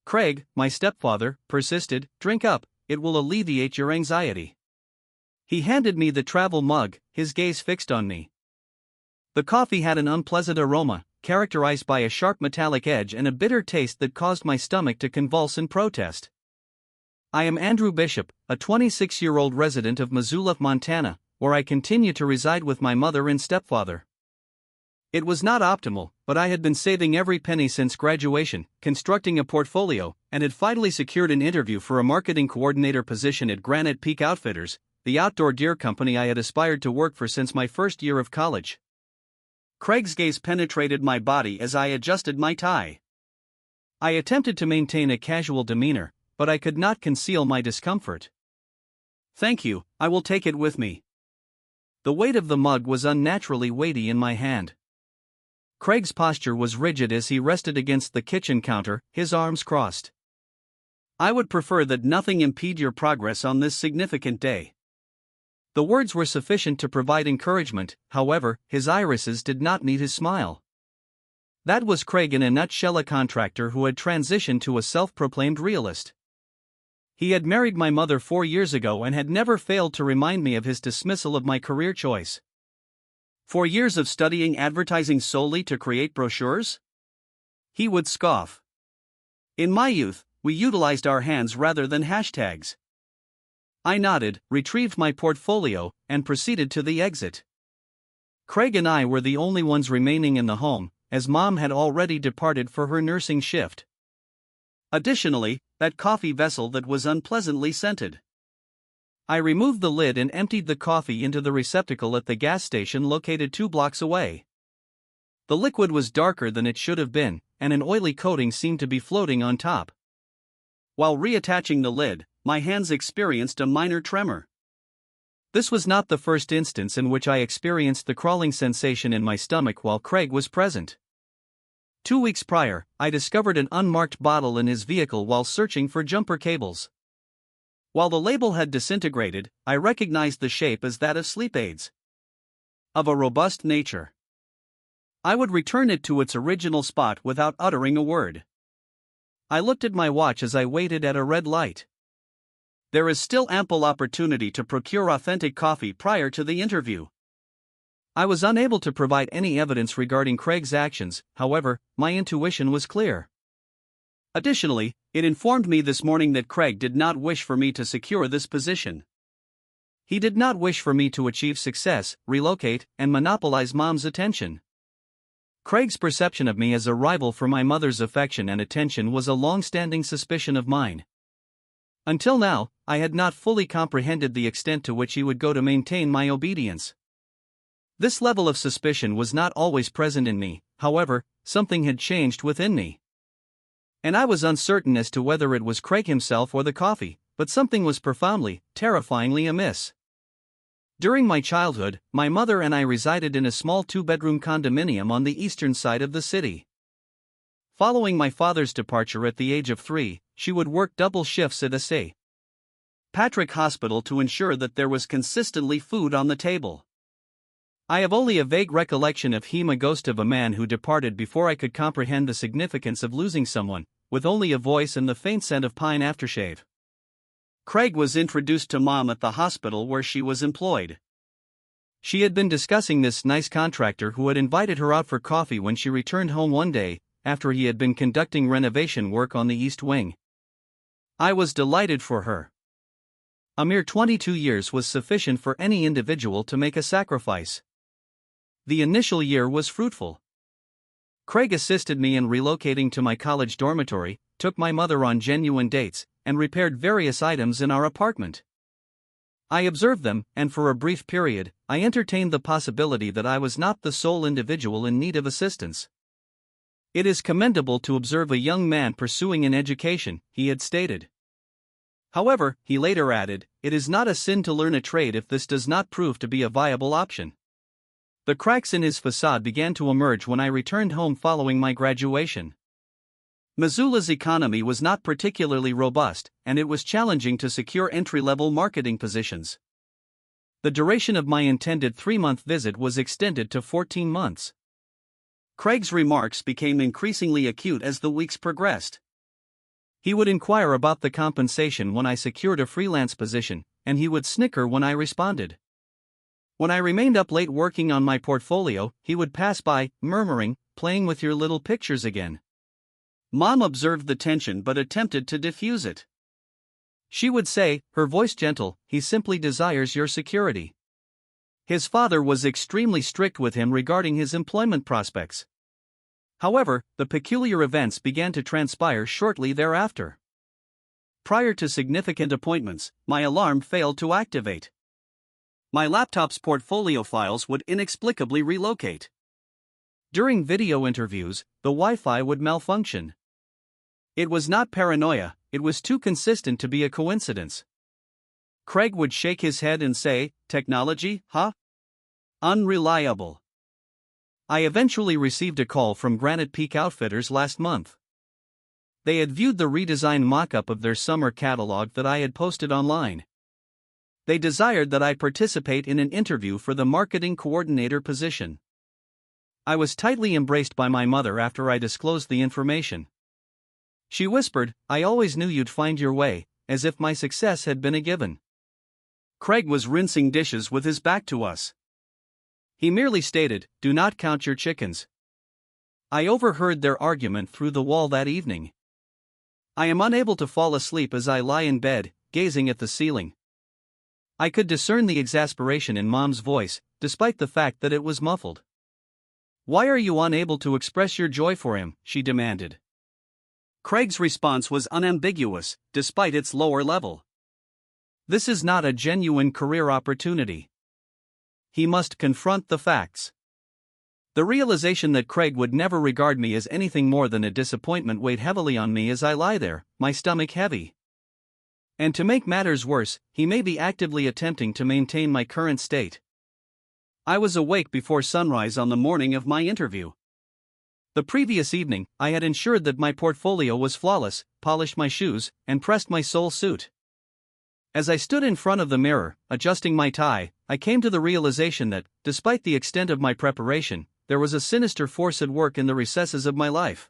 Craig, my stepfather, persisted, drink up, it will alleviate your anxiety. He handed me the travel mug, his gaze fixed on me. The coffee had an unpleasant aroma, characterized by a sharp metallic edge and a bitter taste that caused my stomach to convulse in protest. I am Andrew Bishop, a 26-year-old resident of Missoula, Montana, where I continue to reside with my mother and stepfather. It was not optimal, but I had been saving every penny since graduation, constructing a portfolio, and had finally secured an interview for a marketing coordinator position at Granite Peak Outfitters, the outdoor deer company I had aspired to work for since my first year of college. Craig's gaze penetrated my body as I adjusted my tie. I attempted to maintain a casual demeanor, but I could not conceal my discomfort. Thank you, I will take it with me. The weight of the mug was unnaturally weighty in my hand. Craig's posture was rigid as he rested against the kitchen counter, his arms crossed. I would prefer that nothing impede your progress on this significant day. The words were sufficient to provide encouragement, however, his irises did not meet his smile. That was Craig in a nutshell, a contractor who had transitioned to a self-proclaimed realist. He had married my mother 4 years ago and had never failed to remind me of his dismissal of my career choice. 4 years of studying advertising solely to create brochures? He would scoff. In my youth, we utilized our hands rather than hashtags. I nodded, retrieved my portfolio, and proceeded to the exit. Craig and I were the only ones remaining in the home, as Mom had already departed for her nursing shift. Additionally, that coffee vessel that was unpleasantly scented. I removed the lid and emptied the coffee into the receptacle at the gas station located 2 blocks away. The liquid was darker than it should have been, and an oily coating seemed to be floating on top. While reattaching the lid, my hands experienced a minor tremor. This was not the first instance in which I experienced the crawling sensation in my stomach while Craig was present. 2 weeks prior, I discovered an unmarked bottle in his vehicle while searching for jumper cables. While the label had disintegrated, I recognized the shape as that of sleep aids. Of a robust nature. I would return it to its original spot without uttering a word. I looked at my watch as I waited at a red light. There is still ample opportunity to procure authentic coffee prior to the interview. I was unable to provide any evidence regarding Craig's actions, however, my intuition was clear. Additionally, it informed me this morning that Craig did not wish for me to secure this position. He did not wish for me to achieve success, relocate, and monopolize Mom's attention. Craig's perception of me as a rival for my mother's affection and attention was a long-standing suspicion of mine. Until now, I had not fully comprehended the extent to which he would go to maintain my obedience. This level of suspicion was not always present in me, however, something had changed within me. And I was uncertain as to whether it was Craig himself or the coffee, but something was profoundly, terrifyingly amiss. During my childhood, my mother and I resided in a small 2-bedroom condominium on the eastern side of the city. Following my father's departure at the age of 3, she would work double shifts at a St. Patrick Hospital to ensure that there was consistently food on the table. I have only a vague recollection of him, a ghost of a man who departed before I could comprehend the significance of losing someone, with only a voice and the faint scent of pine aftershave. Craig was introduced to Mom at the hospital where she was employed. She had been discussing this nice contractor who had invited her out for coffee when she returned home one day, after he had been conducting renovation work on the East Wing. I was delighted for her. A mere 22 years was sufficient for any individual to make a sacrifice. The initial year was fruitful. Craig assisted me in relocating to my college dormitory, took my mother on genuine dates, and repaired various items in our apartment. I observed them, and for a brief period, I entertained the possibility that I was not the sole individual in need of assistance. It is commendable to observe a young man pursuing an education, he had stated. However, he later added, it is not a sin to learn a trade if this does not prove to be a viable option. The cracks in his facade began to emerge when I returned home following my graduation. Missoula's economy was not particularly robust, and it was challenging to secure entry-level marketing positions. The duration of my intended 3-month visit was extended to 14 months. Craig's remarks became increasingly acute as the weeks progressed. He would inquire about the compensation when I secured a freelance position, and he would snicker when I responded. When I remained up late working on my portfolio, he would pass by, murmuring, "Playing with your little pictures again." Mom observed the tension but attempted to diffuse it. She would say, her voice gentle, "He simply desires your security." His father was extremely strict with him regarding his employment prospects. However, the peculiar events began to transpire shortly thereafter. Prior to significant appointments, my alarm failed to activate. My laptop's portfolio files would inexplicably relocate. During video interviews, the Wi-Fi would malfunction. It was not paranoia, it was too consistent to be a coincidence. Craig would shake his head and say, "Technology, huh? Unreliable." I eventually received a call from Granite Peak Outfitters last month. They had viewed the redesigned mock-up of their summer catalog that I had posted online. They desired that I participate in an interview for the marketing coordinator position. I was tightly embraced by my mother after I disclosed the information. She whispered, "I always knew you'd find your way," as if my success had been a given. Craig was rinsing dishes with his back to us. He merely stated, "Do not count your chickens." I overheard their argument through the wall that evening. I am unable to fall asleep as I lie in bed, gazing at the ceiling. I could discern the exasperation in Mom's voice, despite the fact that it was muffled. "Why are you unable to express your joy for him?" she demanded. Craig's response was unambiguous, despite its lower level. "This is not a genuine career opportunity." He must confront the facts. The realization that Craig would never regard me as anything more than a disappointment weighed heavily on me as I lie there, my stomach heavy. And to make matters worse, he may be actively attempting to maintain my current state. I was awake before sunrise on the morning of my interview. The previous evening, I had ensured that my portfolio was flawless, polished my shoes, and pressed my sole suit. As I stood in front of the mirror, adjusting my tie, I came to the realization that, despite the extent of my preparation, there was a sinister force at work in the recesses of my life.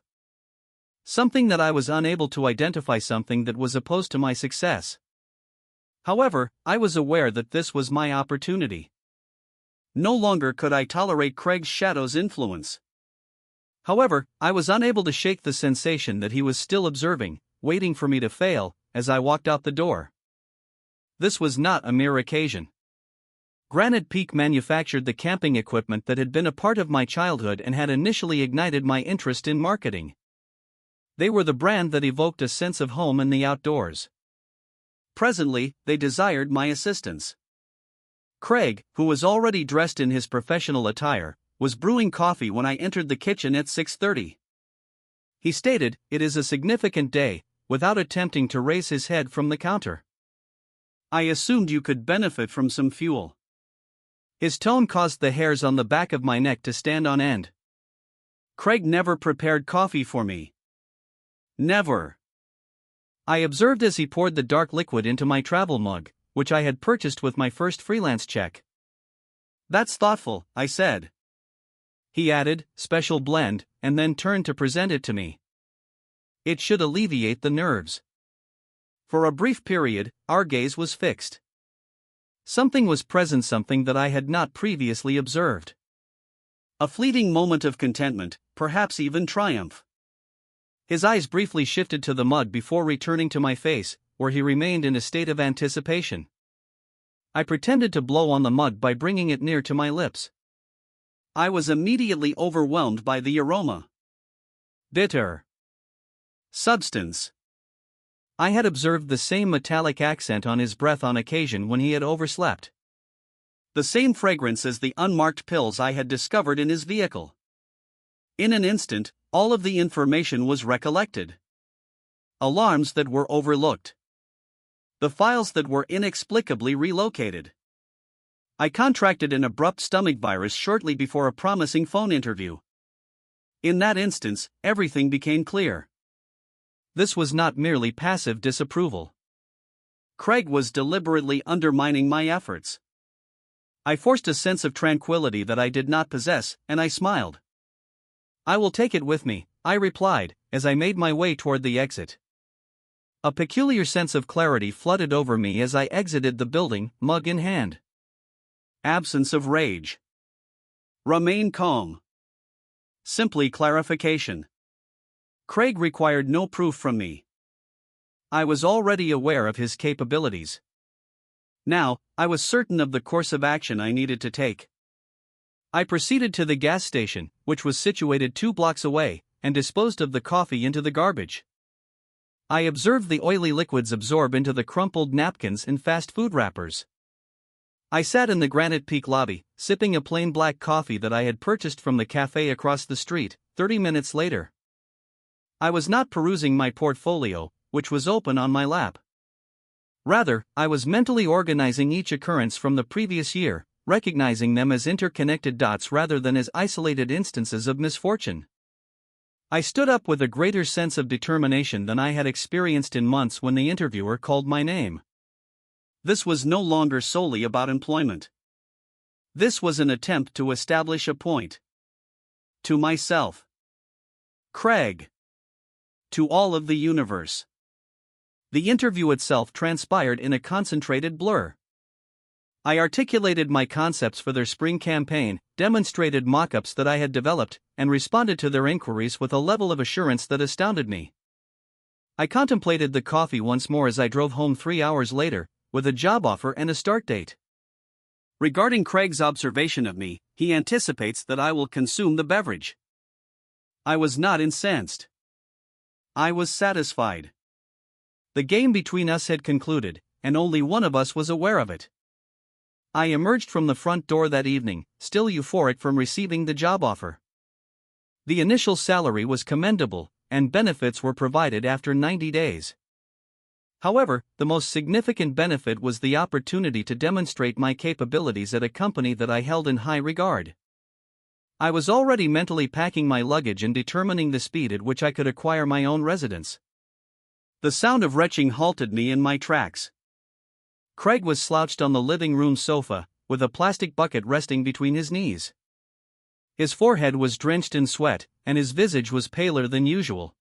Something that I was unable to identify, something that was opposed to my success. However, I was aware that this was my opportunity. No longer could I tolerate Craig's shadow's influence. However, I was unable to shake the sensation that he was still observing, waiting for me to fail, as I walked out the door. This was not a mere occasion. Granite Peak manufactured the camping equipment that had been a part of my childhood and had initially ignited my interest in marketing. They were the brand that evoked a sense of home in the outdoors. Presently, they desired my assistance. Craig, who was already dressed in his professional attire, was brewing coffee when I entered the kitchen at 6:30. He stated, "It is a significant day," without attempting to raise his head from the counter. "I assumed you could benefit from some fuel." His tone caused the hairs on the back of my neck to stand on end. Craig never prepared coffee for me. Never. I observed as he poured the dark liquid into my travel mug, which I had purchased with my first freelance check. "That's thoughtful," I said. He added, "Special blend," and then turned to present it to me. "It should alleviate the nerves." For a brief period, our gaze was fixed. Something was present, something that I had not previously observed. A fleeting moment of contentment, perhaps even triumph. His eyes briefly shifted to the mug before returning to my face, where he remained in a state of anticipation. I pretended to blow on the mug by bringing it near to my lips. I was immediately overwhelmed by the aroma. Bitter substance. I had observed the same metallic accent on his breath on occasion when he had overslept. The same fragrance as the unmarked pills I had discovered in his vehicle. In an instant, all of the information was recollected. Alarms that were overlooked. The files that were inexplicably relocated. I contracted an abrupt stomach virus shortly before a promising phone interview. In that instance, everything became clear. This was not merely passive disapproval. Craig was deliberately undermining my efforts. I forced a sense of tranquility that I did not possess, and I smiled. "I will take it with me," I replied, as I made my way toward the exit. A peculiar sense of clarity flooded over me as I exited the building, mug in hand. Absence of rage. Remain calm. Simply clarification. Craig required no proof from me. I was already aware of his capabilities. Now, I was certain of the course of action I needed to take. I proceeded to the gas station, which was situated 2 blocks away, and disposed of the coffee into the garbage. I observed the oily liquids absorb into the crumpled napkins and fast food wrappers. I sat in the Granite Peak lobby, sipping a plain black coffee that I had purchased from the cafe across the street. 30 minutes later, I was not perusing my portfolio, which was open on my lap. Rather, I was mentally organizing each occurrence from the previous year, recognizing them as interconnected dots rather than as isolated instances of misfortune. I stood up with a greater sense of determination than I had experienced in months when the interviewer called my name. This was no longer solely about employment. This was an attempt to establish a point. To myself. Craig. To all of the universe. The interview itself transpired in a concentrated blur. I articulated my concepts for their spring campaign, demonstrated mock-ups that I had developed, and responded to their inquiries with a level of assurance that astounded me. I contemplated the coffee once more as I drove home 3 hours later, with a job offer and a start date. Regarding Craig's observation of me, he anticipates that I will consume the beverage. I was not incensed. I was satisfied. The game between us had concluded, and only one of us was aware of it. I emerged from the front door that evening, still euphoric from receiving the job offer. The initial salary was commendable, and benefits were provided after 90 days. However, the most significant benefit was the opportunity to demonstrate my capabilities at a company that I held in high regard. I was already mentally packing my luggage and determining the speed at which I could acquire my own residence. The sound of retching halted me in my tracks. Craig was slouched on the living room sofa, with a plastic bucket resting between his knees. His forehead was drenched in sweat, and his visage was paler than usual.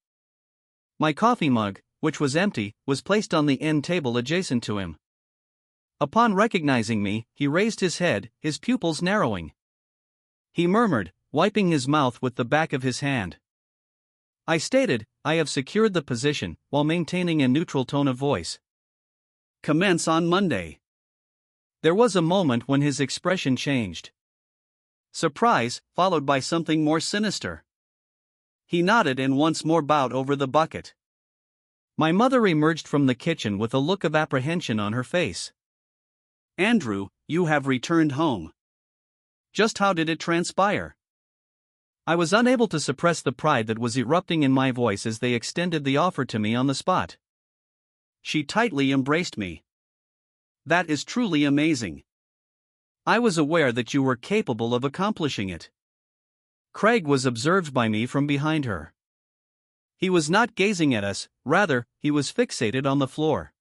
My coffee mug, which was empty, was placed on the end table adjacent to him. Upon recognizing me, he raised his head, his pupils narrowing. He murmured, wiping his mouth with the back of his hand. I stated, "I have secured the position," while maintaining a neutral tone of voice. "Commence on Monday." There was a moment when his expression changed. Surprise, followed by something more sinister. He nodded and once more bowed over the bucket. My mother emerged from the kitchen with a look of apprehension on her face. "Andrew, you have returned home. Just how did it transpire?" I was unable to suppress the pride that was erupting in my voice as they extended the offer to me on the spot. She tightly embraced me. "That is truly amazing. I was aware that you were capable of accomplishing it." Craig was observed by me from behind her. He was not gazing at us, rather, he was fixated on the floor.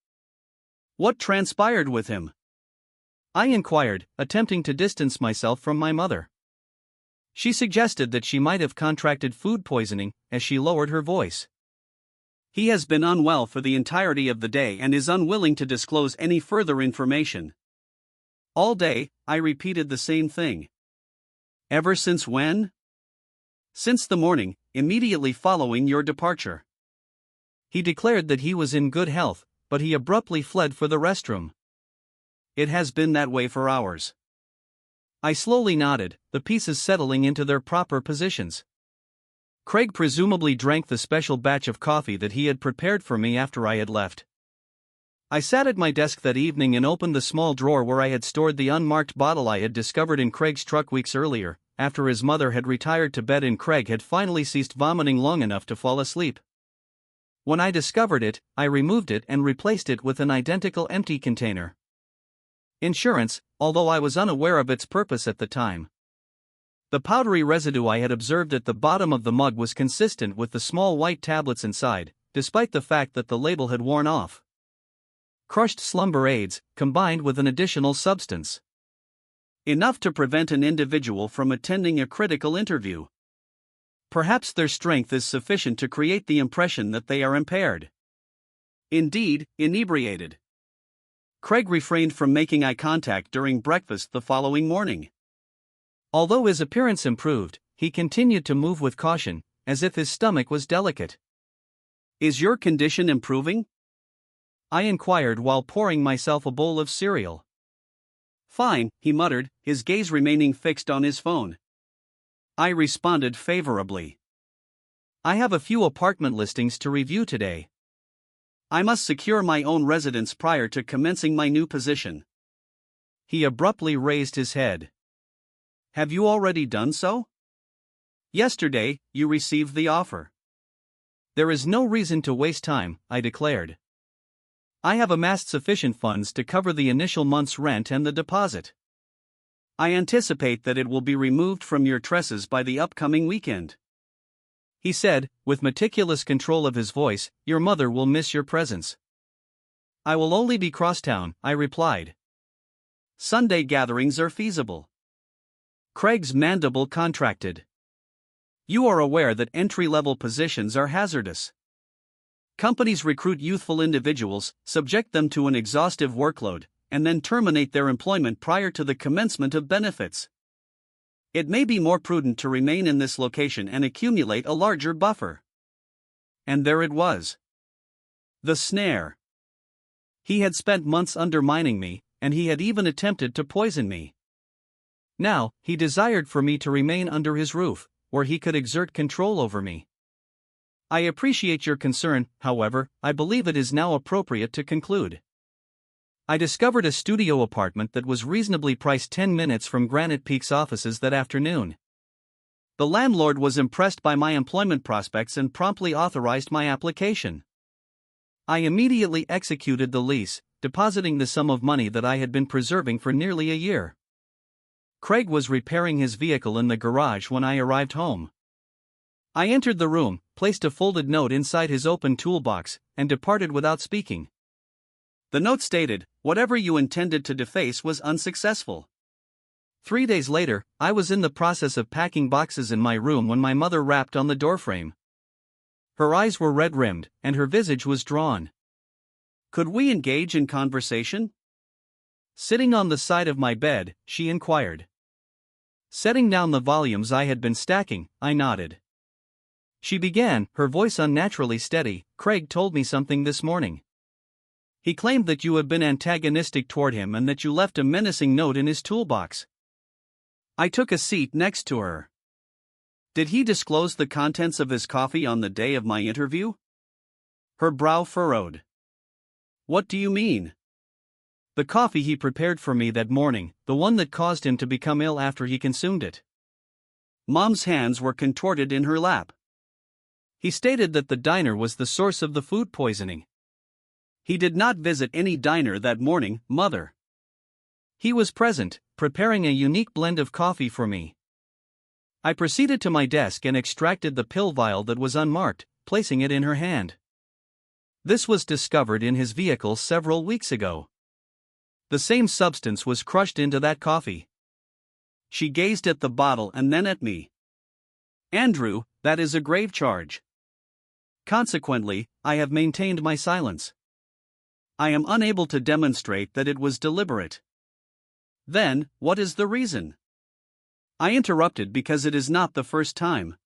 "What transpired with him?" I inquired, attempting to distance myself from my mother. She suggested that she might have contracted food poisoning, as she lowered her voice. "He has been unwell for the entirety of the day and is unwilling to disclose any further information." All day, I repeated the same thing. "Ever since when?" "Since the morning, immediately following your departure." He declared that he was in good health, but he abruptly fled for the restroom. "It has been that way for hours." I slowly nodded, the pieces settling into their proper positions. Craig presumably drank the special batch of coffee that he had prepared for me after I had left. I sat at my desk that evening and opened the small drawer where I had stored the unmarked bottle I had discovered in Craig's truck weeks earlier, after his mother had retired to bed and Craig had finally ceased vomiting long enough to fall asleep. When I discovered it, I removed it and replaced it with an identical empty container. Insurance, although I was unaware of its purpose at the time. The powdery residue I had observed at the bottom of the mug was consistent with the small white tablets inside, despite the fact that the label had worn off. Crushed slumber aids, combined with an additional substance. Enough to prevent an individual from attending a critical interview. Perhaps their strength is sufficient to create the impression that they are impaired. Indeed, inebriated. Craig refrained from making eye contact during breakfast the following morning. Although his appearance improved, he continued to move with caution, as if his stomach was delicate. "Is your condition improving?" I inquired while pouring myself a bowl of cereal. "Fine," he muttered, his gaze remaining fixed on his phone. I responded favorably. "I have a few apartment listings to review today. I must secure my own residence prior to commencing my new position." He abruptly raised his head. "Have you already done so?" "Yesterday, you received the offer." "There is no reason to waste time," I declared. "I have amassed sufficient funds to cover the initial month's rent and the deposit. I anticipate that it will be removed from your tresses by the upcoming weekend." He said, with meticulous control of his voice, "Your mother will miss your presence." "I will only be crosstown," I replied. "Sunday gatherings are feasible." Craig's mandible contracted. "You are aware that entry-level positions are hazardous. Companies recruit youthful individuals, subject them to an exhaustive workload, and then terminate their employment prior to the commencement of benefits. It may be more prudent to remain in this location and accumulate a larger buffer." And there it was. The snare. He had spent months undermining me, and he had even attempted to poison me. Now, he desired for me to remain under his roof, where he could exert control over me. "I appreciate your concern, however, I believe it is now appropriate to conclude. I discovered a studio apartment that was reasonably priced 10 minutes from Granite Peak's offices that afternoon. The landlord was impressed by my employment prospects and promptly authorized my application. I immediately executed the lease, depositing the sum of money that I had been preserving for nearly a year." Craig was repairing his vehicle in the garage when I arrived home. I entered the room, placed a folded note inside his open toolbox, and departed without speaking. The note stated, "Whatever you intended to deface was unsuccessful." 3 days later, I was in the process of packing boxes in my room when my mother rapped on the doorframe. Her eyes were red-rimmed, and her visage was drawn. "Could we engage in conversation?" Sitting on the side of my bed, she inquired. Setting down the volumes I had been stacking, I nodded. She began, her voice unnaturally steady. "Craig told me something this morning. He claimed that you had been antagonistic toward him and that you left a menacing note in his toolbox." I took a seat next to her. "Did he disclose the contents of his coffee on the day of my interview?" Her brow furrowed. "What do you mean?" "The coffee he prepared for me that morning, the one that caused him to become ill after he consumed it." Mom's hands were contorted in her lap. "He stated that the diner was the source of the food poisoning." "He did not visit any diner that morning, Mother. He was present, preparing a unique blend of coffee for me." I proceeded to my desk and extracted the pill vial that was unmarked, placing it in her hand. "This was discovered in his vehicle several weeks ago. The same substance was crushed into that coffee." She gazed at the bottle and then at me. "Andrew, that is a grave charge. Consequently, I have maintained my silence. I am unable to demonstrate that it was deliberate." "Then, what is the reason?" I interrupted because it is not the first time.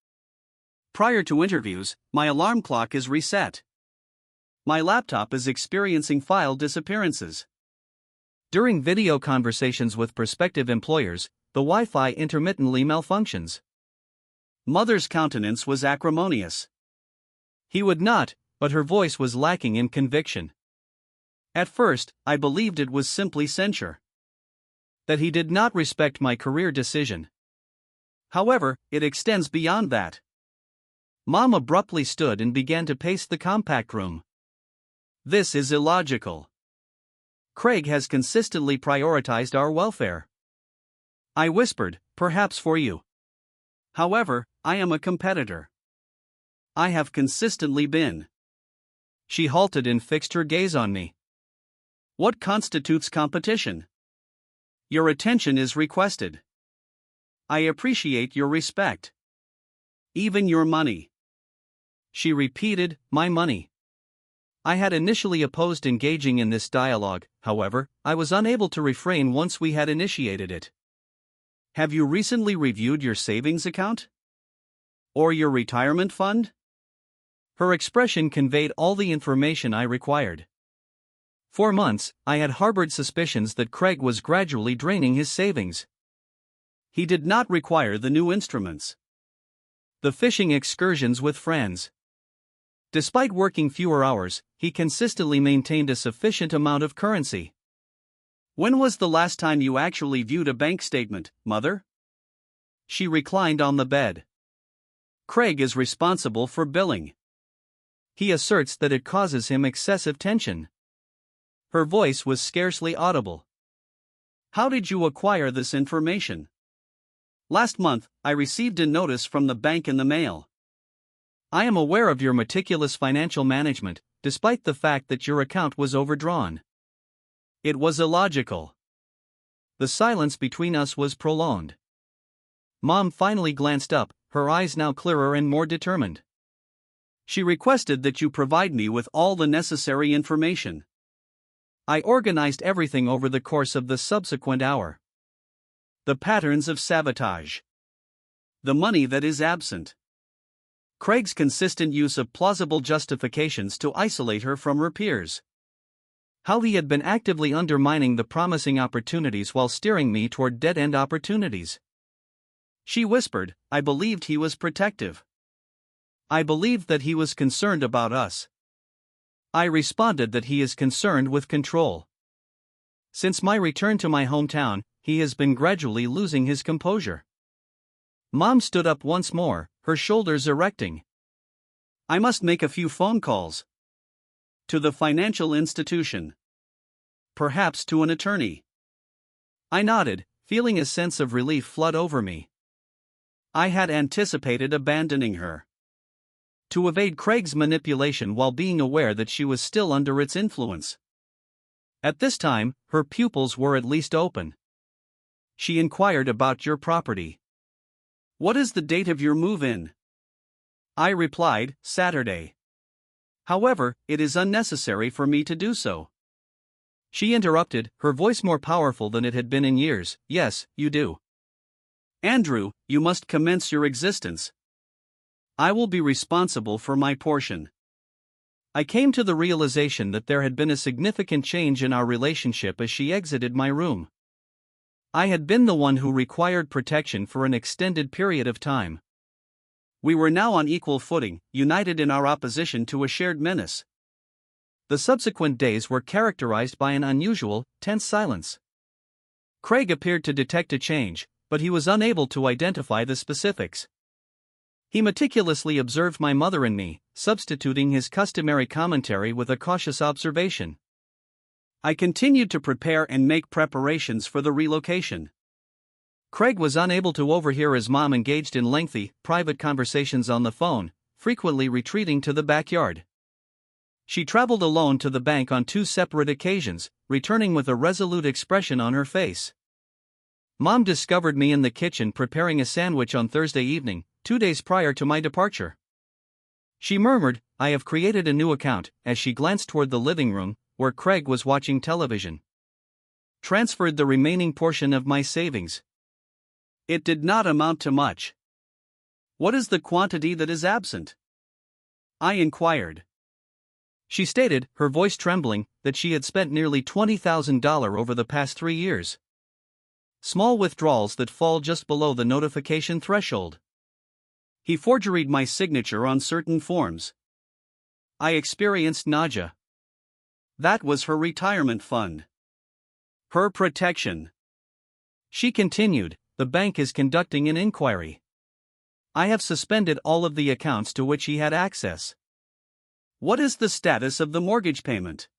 Prior to interviews, my alarm clock is reset. My laptop is experiencing file disappearances. During video conversations with prospective employers, the Wi-Fi intermittently malfunctions. Mother's countenance was acrimonious. "He would not," but her voice was lacking in conviction. "At first, I believed it was simply censure. That he did not respect my career decision. However, it extends beyond that." Mom abruptly stood and began to pace the compact room. "This is illogical. Craig has consistently prioritized our welfare." I whispered, "Perhaps for you. However, I am a competitor. I have consistently been." She halted and fixed her gaze on me. "What constitutes competition?" "Your attention is requested. I appreciate your respect. Even your money." She repeated, "My money." I had initially opposed engaging in this dialogue, however, I was unable to refrain once we had initiated it. Have you recently reviewed your savings account? Or your retirement fund? Her expression conveyed all the information I required. For months, I had harbored suspicions that Craig was gradually draining his savings. He did not require the new instruments. The fishing excursions with friends. Despite working fewer hours, he consistently maintained a sufficient amount of currency. When was the last time you actually viewed a bank statement, Mother? She reclined on the bed. Craig is responsible for billing. He asserts that it causes him excessive tension. Her voice was scarcely audible. How did you acquire this information? Last month, I received a notice from the bank in the mail. I am aware of your meticulous financial management, despite the fact that your account was overdrawn. It was illogical. The silence between us was prolonged. Mom finally glanced up, her eyes now clearer and more determined. She requested that you provide me with all the necessary information. I organized everything over the course of the subsequent hour. The patterns of sabotage. The money that is absent. Craig's consistent use of plausible justifications to isolate her from her peers. How he had been actively undermining the promising opportunities while steering me toward dead-end opportunities. She whispered, I believed he was protective. I believed that he was concerned about us. I responded that he is concerned with control. Since my return to my hometown, he has been gradually losing his composure. Mom stood up once more, her shoulders erecting. I must make a few phone calls. To the financial institution. Perhaps to an attorney. I nodded, feeling a sense of relief flood over me. I had anticipated abandoning her. To evade Craig's manipulation while being aware that she was still under its influence. At this time, her pupils were at least open. She inquired about your property. What is the date of your move-in? I replied, Saturday. However, it is unnecessary for me to do so. She interrupted, her voice more powerful than it had been in years. Yes, you do. Andrew, you must commence your existence. I will be responsible for my portion. I came to the realization that there had been a significant change in our relationship as she exited my room. I had been the one who required protection for an extended period of time. We were now on equal footing, united in our opposition to a shared menace. The subsequent days were characterized by an unusual, tense silence. Craig appeared to detect a change, but he was unable to identify the specifics. He meticulously observed my mother and me, substituting his customary commentary with a cautious observation. I continued to prepare and make preparations for the relocation. Craig was unable to overhear his mom engaged in lengthy, private conversations on the phone, frequently retreating to the backyard. She traveled alone to the bank on 2 separate occasions, returning with a resolute expression on her face. Mom discovered me in the kitchen preparing a sandwich on Thursday evening, 2 days prior to my departure. She murmured, I have created a new account, as she glanced toward the living room, where Craig was watching television. Transferred the remaining portion of my savings. It did not amount to much. What is the quantity that is absent? I inquired. She stated, her voice trembling, that she had spent nearly $20,000 over the past 3 years. Small withdrawals that fall just below the notification threshold. He forgeried my signature on certain forms. I experienced nausea. That was her retirement fund. Her protection. She continued, the bank is conducting an inquiry. I have suspended all of the accounts to which he had access. What is the status of the mortgage payment?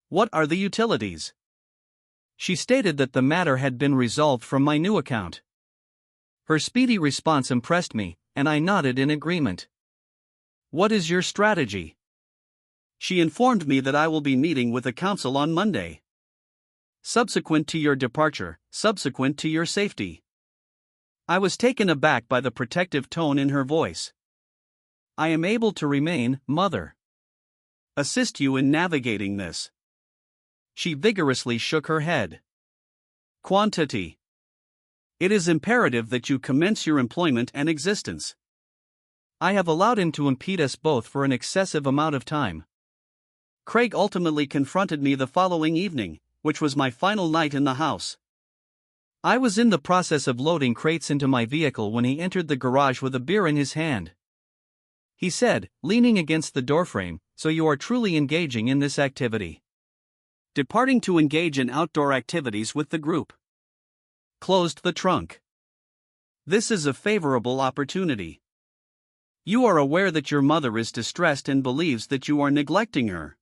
What are the utilities? She stated that the matter had been resolved from my new account. Her speedy response impressed me, and I nodded in agreement. What is your strategy? She informed me that I will be meeting with the council on Monday. Subsequent to your departure, subsequent to your safety. I was taken aback by the protective tone in her voice. I am able to remain, Mother. assist you in navigating this. She vigorously shook her head. Quantity. It is imperative that you commence your employment and existence. I have allowed him to impede us both for an excessive amount of time. Craig ultimately confronted me the following evening, which was my final night in the house. I was in the process of loading crates into my vehicle when he entered the garage with a beer in his hand. He said, leaning against the doorframe, "So you are truly engaging in this activity." Departing to engage in outdoor activities with the group. Closed the trunk. This is a favorable opportunity. You are aware that your mother is distressed and believes that you are neglecting her.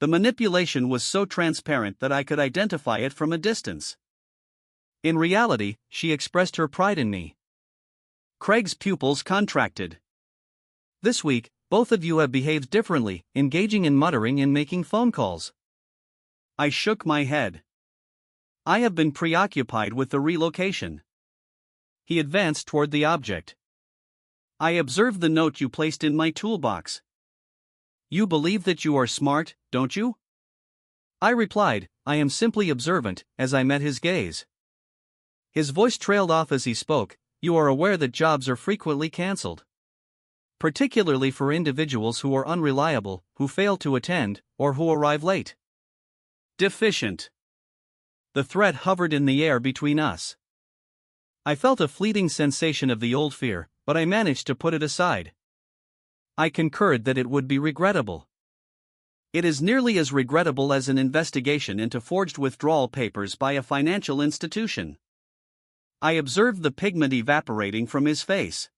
The manipulation was so transparent that I could identify it from a distance. In reality, she expressed her pride in me. Craig's pupils contracted. This week, both of you have behaved differently, engaging in muttering and making phone calls. I shook my head. I have been preoccupied with the relocation. He advanced toward the object. I observed the note you placed in my toolbox. You believe that you are smart, don't you? I replied, I am simply observant, as I met his gaze. His voice trailed off as he spoke. You are aware that jobs are frequently cancelled. Particularly for individuals who are unreliable, who fail to attend, or who arrive late. Deficient. The threat hovered in the air between us. I felt a fleeting sensation of the old fear, but I managed to put it aside. I concurred that it would be regrettable. It is nearly as regrettable as an investigation into forged withdrawal papers by a financial institution. I observed the pigment evaporating from his face.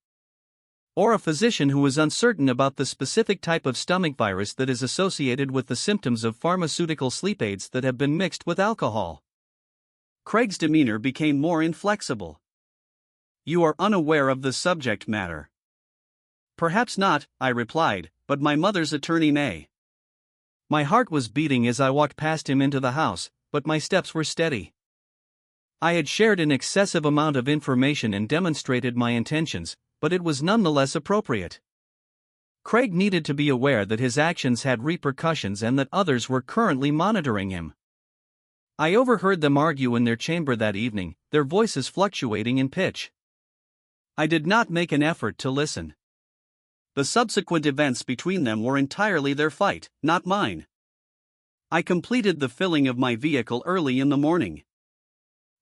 Or a physician who is uncertain about the specific type of stomach virus that is associated with the symptoms of pharmaceutical sleep aids that have been mixed with alcohol. Craig's demeanor became more inflexible. You are unaware of the subject matter. Perhaps not, I replied, but my mother's attorney may. My heart was beating as I walked past him into the house, but my steps were steady. I had shared an excessive amount of information and demonstrated my intentions, but it was nonetheless appropriate. Craig needed to be aware that his actions had repercussions and that others were currently monitoring him. I overheard them argue in their chamber that evening, their voices fluctuating in pitch. I did not make an effort to listen. The subsequent events between them were entirely their fight, not mine. I completed the filling of my vehicle early in the morning.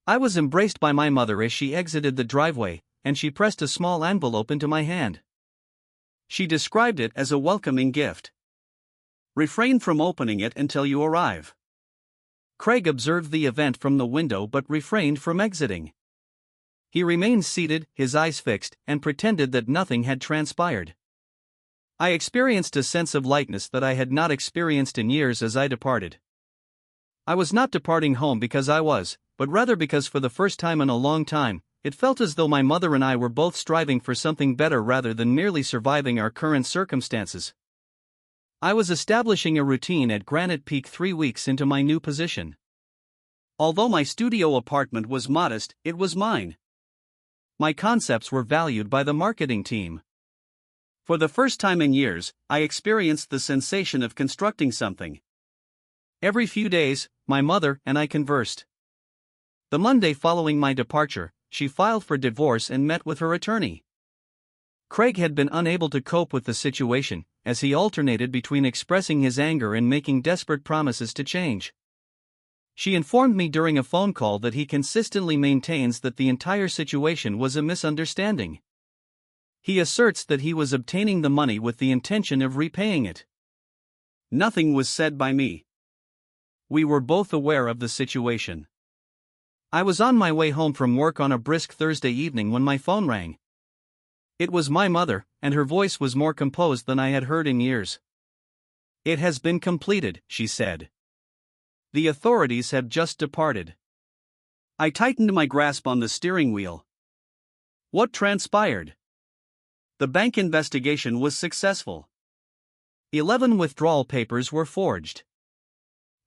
I was embraced by my mother as she exited the driveway, and she pressed a small envelope into my hand. She described it as a welcoming gift. Refrain from opening it until you arrive. Craig observed the event from the window but refrained from exiting. He remained seated, his eyes fixed, and pretended that nothing had transpired. I experienced a sense of lightness that I had not experienced in years as I departed. I was not departing home because I was, but rather because for the first time in a long time, it felt as though my mother and I were both striving for something better rather than merely surviving our current circumstances. I was establishing a routine at Granite Peak 3 weeks into my new position. Although my studio apartment was modest, it was mine. My concepts were valued by the marketing team. For the first time in years, I experienced the sensation of constructing something. Every few days, my mother and I conversed. The Monday following my departure, she filed for divorce and met with her attorney. Craig had been unable to cope with the situation, as he alternated between expressing his anger and making desperate promises to change. She informed me during a phone call that he consistently maintains that the entire situation was a misunderstanding. He asserts that he was obtaining the money with the intention of repaying it. Nothing was said by me. We were both aware of the situation. I was on my way home from work on a brisk Thursday evening when my phone rang. It was my mother, and her voice was more composed than I had heard in years. It has been completed, she said. The authorities have just departed. I tightened my grasp on the steering wheel. What transpired? The bank investigation was successful. 11 withdrawal papers were forged.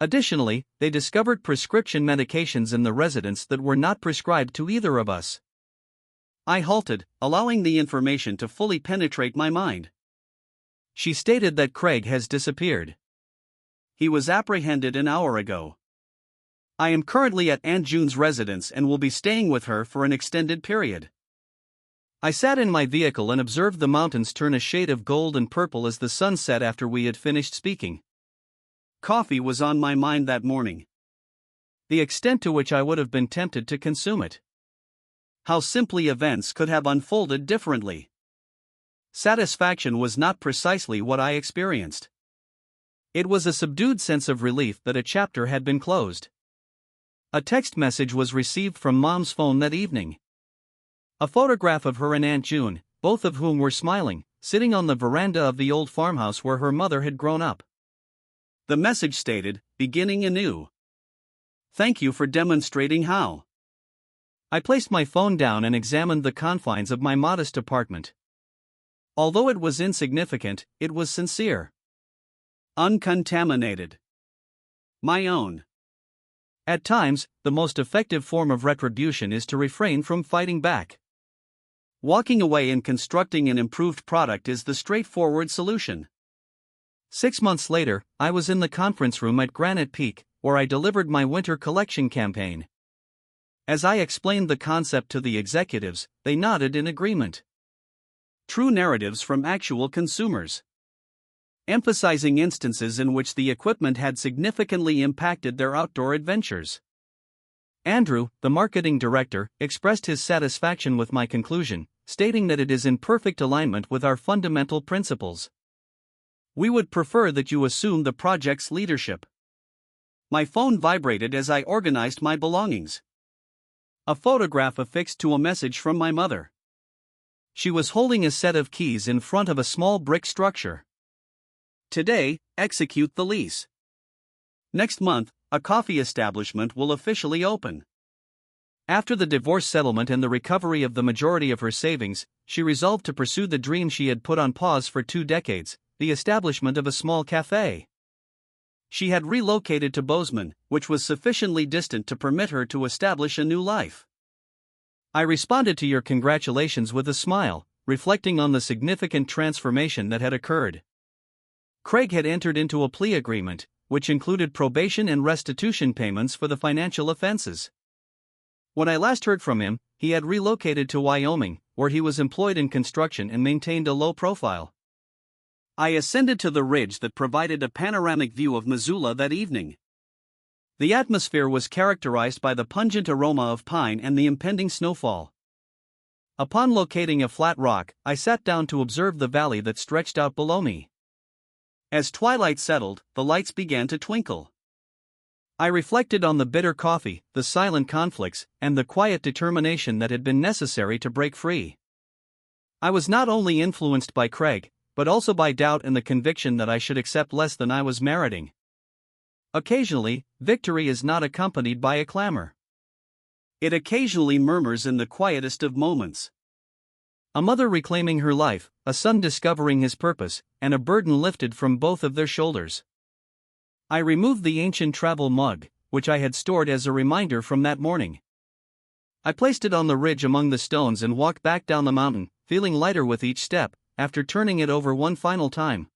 Additionally, they discovered prescription medications in the residence that were not prescribed to either of us. I halted, allowing the information to fully penetrate my mind. She stated that Craig has disappeared. He was apprehended an hour ago. I am currently at Aunt June's residence and will be staying with her for an extended period. I sat in my vehicle and observed the mountains turn a shade of gold and purple as the sun set after we had finished speaking. Coffee was on my mind that morning. The extent to which I would have been tempted to consume it. How simply events could have unfolded differently. Satisfaction was not precisely what I experienced. It was a subdued sense of relief that a chapter had been closed. A text message was received from Mom's phone that evening. A photograph of her and Aunt June, both of whom were smiling, sitting on the veranda of the old farmhouse where her mother had grown up. The message stated, "Beginning anew. Thank you for demonstrating how." I placed my phone down and examined the confines of my modest apartment. Although it was insignificant, it was sincere. Uncontaminated. My own. At times, the most effective form of retribution is to refrain from fighting back. Walking away and constructing an improved product is the straightforward solution. 6 months later, I was in the conference room at Granite Peak, where I delivered my winter collection campaign. As I explained the concept to the executives, they nodded in agreement. True narratives from actual consumers. Emphasizing instances in which the equipment had significantly impacted their outdoor adventures. Andrew, the marketing director, expressed his satisfaction with my conclusion, stating that it is in perfect alignment with our fundamental principles. We would prefer that you assume the project's leadership. My phone vibrated as I organized my belongings. A photograph affixed to a message from my mother. She was holding a set of keys in front of a small brick structure. Today, execute the lease. Next month, a coffee establishment will officially open. After the divorce settlement and the recovery of the majority of her savings, she resolved to pursue the dream she had put on pause for 2 decades, the establishment of a small cafe. She had relocated to Bozeman, which was sufficiently distant to permit her to establish a new life. I responded to your congratulations with a smile, reflecting on the significant transformation that had occurred. Craig had entered into a plea agreement, which included probation and restitution payments for the financial offenses. When I last heard from him, he had relocated to Wyoming, where he was employed in construction and maintained a low profile. I ascended to the ridge that provided a panoramic view of Missoula that evening. The atmosphere was characterized by the pungent aroma of pine and the impending snowfall. Upon locating a flat rock, I sat down to observe the valley that stretched out below me. As twilight settled, the lights began to twinkle. I reflected on the bitter coffee, the silent conflicts, and the quiet determination that had been necessary to break free. I was not only influenced by Craig, but also by doubt and the conviction that I should accept less than I was meriting. Occasionally, victory is not accompanied by a clamor. It occasionally murmurs in the quietest of moments. A mother reclaiming her life, a son discovering his purpose, and a burden lifted from both of their shoulders. I removed the ancient travel mug, which I had stored as a reminder from that morning. I placed it on the ridge among the stones and walked back down the mountain, feeling lighter with each step, after turning it over one final time.